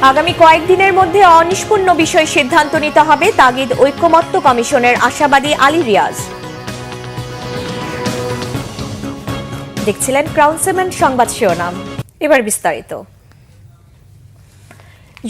আগামী কয়েকদিনের মধ্যে অনিষ্পন্ন বিষয় সিদ্ধান্ত নিতে হবে তাগিদ ঐকমত্য কমিশনের আশাবাদী আলী রিয়াজ। দেখছিলেন ক্রাউন সিমেন্ট সংবাদ শিরোনাম, এবার বিস্তারিত।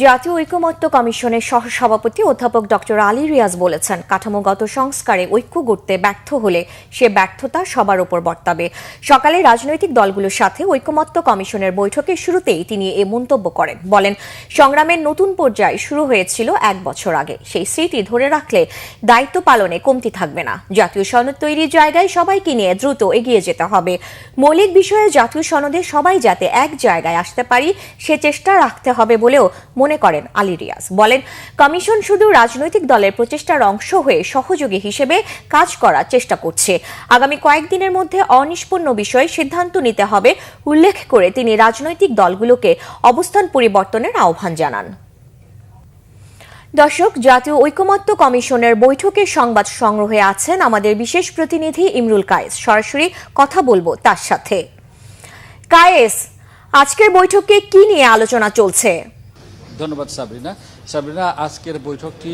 জাতীয় ঐকমত্য কমিশনের সহসভাপতি অধ্যাপক ডক্টর আলী রিয়াজ বলেছেন, কাঠামোগত সংস্কারে ঐক্য গড়তে ব্যর্থ হলে সে ব্যর্থতা সবার উপর বর্তাবে। সকালে রাজনৈতিক দলগুলোর সাথে ঐকমত্য কমিশনের বৈঠকের শুরুতেই তিনি এ মন্তব্য করেন। বলেন, সংগ্রামের নতুন পর্যায় শুরু হয়েছিল 1 বছর আগে, সেই স্মৃতি ধরে রাখলে দায়িত্ব পালনে কমতি থাকবে না। জাতীয় সনদ তৈরির জায়গায় সবাইকে নিয়ে দ্রুত এগিয়ে যেতে হবে। মৌলিক বিষয়ে জাতীয় সনদে সবাই যাতে এক জায়গায় আসতে পারি সে চেষ্টা রাখতে হবে বলেও মনে করেন আলী রিয়াজ। বলেন, কমিশন শুধু রাজনৈতিক দলের প্রচেষ্টার অংশ হয়ে সহযোগী হিসেবে কাজ করার চেষ্টা করছে। আগামী কয়েকদিনের মধ্যে অনিষ্পন্ন বিষয়ে সিদ্ধান্ত নিতে হবে উল্লেখ করে তিনি রাজনৈতিক দলগুলোকে অবস্থান পরিবর্তনের আহ্বান জানান। দর্শক, জাতীয় ঐকমত্য কমিশনের বৈঠকের সংবাদ সংগ্রহে আছেন আমাদের বিশেষ প্রতিনিধি ইমরুল কায়েস। সরাসরি কথা বলবো তার সাথে। কায়েস, আজকের বৈঠকে কি নিয়ে আলোচনা চলছে? ধন্যবাদ সাবরিনা। আজকের বৈঠকটি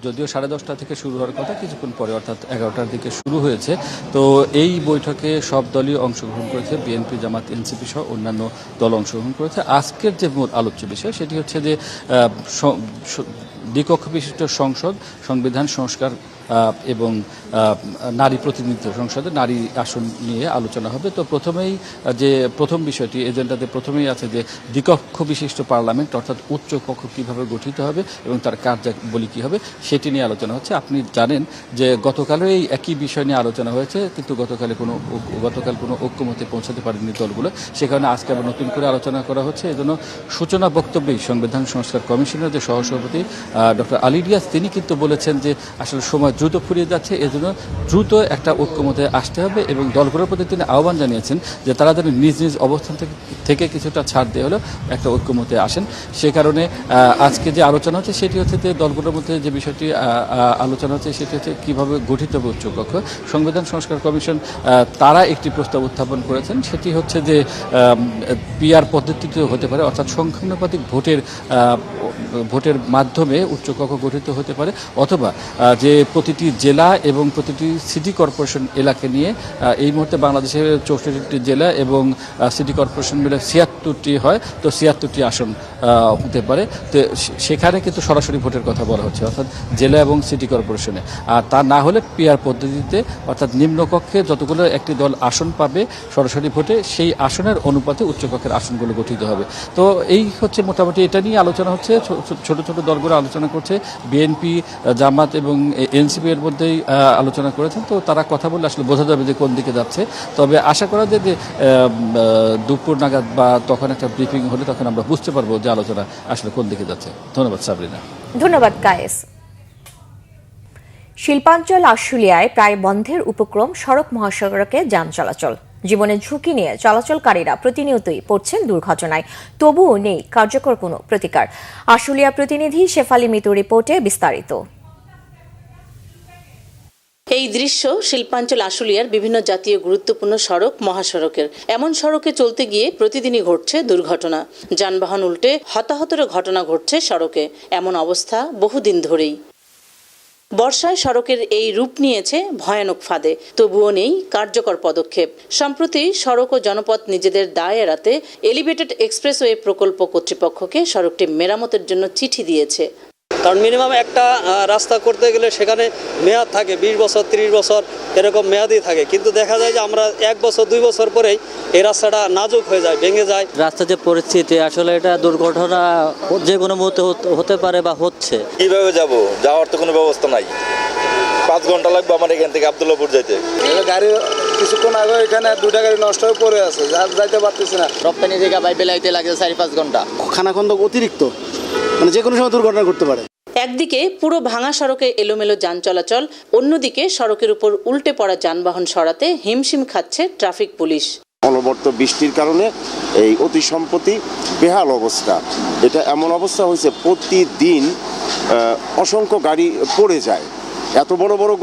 যদিও 10:30 থেকে শুরু হওয়ার কথা, কিছুক্ষণ পরে অর্থাৎ 11টার দিকে শুরু হয়েছে। তো এই বৈঠকে সব দলই অংশগ্রহণ করেছে, বিএনপি, জামাত, এনসিপি সহ অন্যান্য দল অংশগ্রহণ করেছে। আজকের যে মূল আলোচ্য বিষয় সেটি হচ্ছে যে দ্বিকক্ষ বিশিষ্ট সংসদ, সংবিধান সংস্কার এবং নারী প্রতিনিধিত্ব সংসদে নারী আসন নিয়ে আলোচনা হবে। তো প্রথম বিষয়টি এজেন্ডাতে প্রথমেই আছে যে দ্বিকক্ষ বিশিষ্ট পার্লামেন্ট অর্থাৎ উচ্চ কক্ষ কীভাবে গঠিত হবে এবং তার কার্যাবলী কী হবে সেটি নিয়ে আলোচনা হচ্ছে। আপনি জানেন যে গতকালও এই একই বিষয় নিয়ে আলোচনা হয়েছে, কিন্তু গতকাল কোনো ঐক্যমতে পৌঁছাতে পারেনি দলগুলো। সে কারণে আজকে আবার নতুন করে আলোচনা করা হচ্ছে। এজন্য সূচনা বক্তব্যেই সংবিধান সংস্কার কমিশনের যে সহসভাপতি ডক্টর আলী রিয়াজ তিনি কিন্তু বলেছেন যে আসলে সময় দ্রুত ফুরিয়ে যাচ্ছে, এজন্য দ্রুত একটা ঐক্যমতে আসতে হবে এবং দলগুলোর প্রতি তিনি আহ্বান জানিয়েছেন যে তারা যেন নিজ নিজ অবস্থান থেকে কিছুটা ছাড় দিয়ে হলেও একটা ঐক্যমতে আসেন। সে কারণে আজকে যে আলোচনা হচ্ছে সেটি হচ্ছে যে দলগুলোর মধ্যে যে বিষয়টি আলোচনা হচ্ছে সেটি হচ্ছে কীভাবে গঠিত হবে উচ্চকক্ষ। সংবিধান সংস্কার কমিশন তারা একটি প্রস্তাব উত্থাপন করেছেন, সেটি হচ্ছে যে পিআর পদ্ধতিতে হতে পারে, অর্থাৎ সংখ্যানুপাতিক ভোটের মাধ্যমে উচ্চকক্ষ গঠিত হতে পারে, অথবা যে প্রতিটি জেলা এবং প্রতিটি সিটি কর্পোরেশন এলাকা নিয়ে এই মুহূর্তে বাংলাদেশের 64টি জেলা এবং সিটি কর্পোরেশন মিলে 76টি হয়, তো 76টি আসন হতে পারে। তো সেখানে কিন্তু সরাসরি ভোটের কথা বলা হচ্ছে, অর্থাৎ জেলা এবং সিটি কর্পোরেশনে। আর তা না হলে পিআর পদ্ধতিতে, অর্থাৎ নিম্নকক্ষে যতগুলো একটি দল আসন পাবে সরাসরি ভোটে সেই আসনের অনুপাতে উচ্চকক্ষের আসনগুলো গঠিত হবে। তো এই হচ্ছে মোটামুটি এটা নিয়ে আলোচনা হচ্ছে। ছোট ছোট দলগুলো আলোচনা করছে, বিএনপি, জামাত এবং এনসিপি এর মধ্যেই আলোচনা করেছেন। তো তারা কথা বললে আসলে বোঝা যাবে যে কোন দিকে যাচ্ছে। তবে আশা করা যায় যে দুপুর নাগাদ বা তখন একটা ব্রিফিং হলে তখন আমরা বুঝতে পারবো যে আলোচনা আসলে কোন দিকে যাচ্ছে। ধন্যবাদ সাবরিনা। ধন্যবাদ কায়েস। শিল্পাঞ্চল আশুলিয়ায় প্রায় বন্ধের উপক্রম সড়ক মহাসড়কে যান চলাচল। জীবনের ঝুঁকি নিয়ে চলাচলকারীরা প্রতিনিয়তই পড়ছেন দুর্ঘটনায়, তবুও নেই কার্যকর কোনো প্রতিকার। আশুলিয়া প্রতিনিধি শেফালি মিতুর রিপোর্টে বিস্তারিত। এই দৃশ্য শিল্পাঞ্চল আশুলিয়ার বিভিন্ন জাতীয় গুরুত্বপূর্ণ সড়ক মহাসড়কের। এমন সড়কে চলতে গিয়ে প্রতিদিনই ঘটছে দুর্ঘটনা, যানবাহন উল্টে হতাহতের ঘটনা ঘটছে সড়কে। এমন অবস্থা বহুদিন ধরেই। বর্ষায় সড়কের এই রূপ নিয়েছে ভয়ানক ফাঁদে, তবুও নেই কার্যকর পদক্ষেপ। সম্প্রতি সড়ক ও জনপথ নিজেদের দায় এড়াতে এলিভেটেড এক্সপ্রেসওয়ে প্রকল্প কর্তৃপক্ষকে সড়কটি মেরামতের জন্য চিঠি দিয়েছে। কারণ মিনিমাম একটা রাস্তা করতে গেলে সেখানে মেয়াদ থাকে 20 বছর 30 বছর এরকম মেয়াদই থাকে, কিন্তু দেখা যায় যে আমরা 1 বছর 2 বছর পরেই এই রাস্তাটা নাজুক হয়ে যায়, ভেঙে যায়। রাস্তার যে পরিস্থিতি আসলে এটা দুর্ঘটনা যে কোনো মুহূর্তে হতে পারে বা হচ্ছে। কিভাবে যাব, যাওয়ার তো কোনো ব্যবস্থা নাই। 5 ঘন্টা লাগবে আমার এখান থেকে আব্দুল্লাহপুর যাইতে। গাড়ি কিছুক্ষণ আগে এখানে 2টা গাড়ি নষ্ট হয়ে পড়ে আছে, যাইতে পারতেছি না। রপ্তানি জায়গা বাইবে লাইতে লাগে 4-5 ঘন্টা। খানাখন্দক অতিরিক্ত, মানে যে কোনো সময় দুর্ঘটনা ঘটতে পারে। একদিকে পুরো ভাঙা সড়কে এলোমেলো যান চলাচল, অন্যদিকে সড়কের উপর উল্টে পড়া যানবাহন সরাতে হিমশিম খাচ্ছে ট্রাফিক পুলিশ। অনবরত বৃষ্টির কারণে এই অতি সম্প্রতি বেহাল অবস্থা। এটা এমন অবস্থা হয়েছে প্রতিদিন অসংখ্য গাড়ি পড়ে যায়, এত বড় বড়